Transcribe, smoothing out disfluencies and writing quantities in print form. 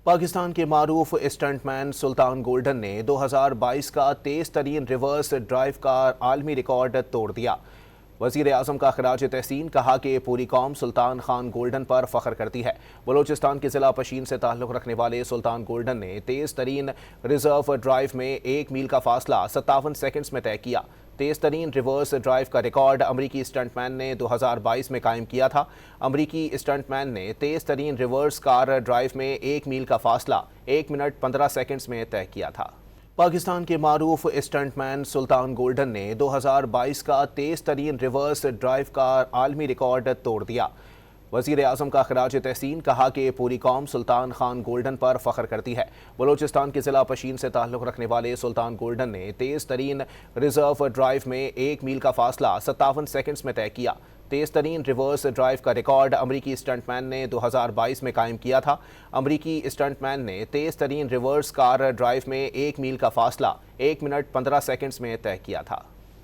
پاکستان کے معروف اسٹنٹ مین سلطان گولڈن نے 2022 کا تیز ترین ریورس ڈرائیو کا عالمی ریکارڈ توڑ دیا۔ وزیر اعظم کا خراج تحسین، کہا کہ پوری قوم سلطان خان گولڈن پر فخر کرتی ہے۔ بلوچستان کے ضلع پشین سے تعلق رکھنے والے سلطان گولڈن نے تیز ترین ریزرو ڈرائیو میں 1 میل کا فاصلہ 57 سیکنڈز میں طے کیا۔ تیز ترین ریورس ڈرائیو کا ریکارڈ امریکی اسٹنٹ مین نے 2022 میں قائم کیا تھا۔ امریکی اسٹنٹ مین نے تیز ترین ریورس کار ڈرائیو میں 1 میل کا فاصلہ 1 منٹ 15 سیکنڈز میں طے کیا تھا۔ پاکستان کے معروف اسٹنٹ مین سلطان گولڈن نے 2022 کا تیز ترین ریورس ڈرائیو کا عالمی ریکارڈ توڑ دیا۔ وزیر اعظم کا خراج تحسین، کہا کہ پوری قوم سلطان خان گولڈن پر فخر کرتی ہے۔ بلوچستان کے ضلع پشین سے تعلق رکھنے والے سلطان گولڈن نے تیز ترین ریزرو ڈرائیو میں 1 میل کا فاصلہ 57 سیکنڈز میں طے کیا۔ تیز ترین ریورس ڈرائیو کا ریکارڈ امریکی اسٹنٹ مین نے 2022 میں قائم کیا تھا۔ امریکی اسٹنٹ مین نے تیز ترین ریورس کار ڈرائیو میں 1 میل کا فاصلہ 1 منٹ 15 سیکنڈز میں طے کیا تھا۔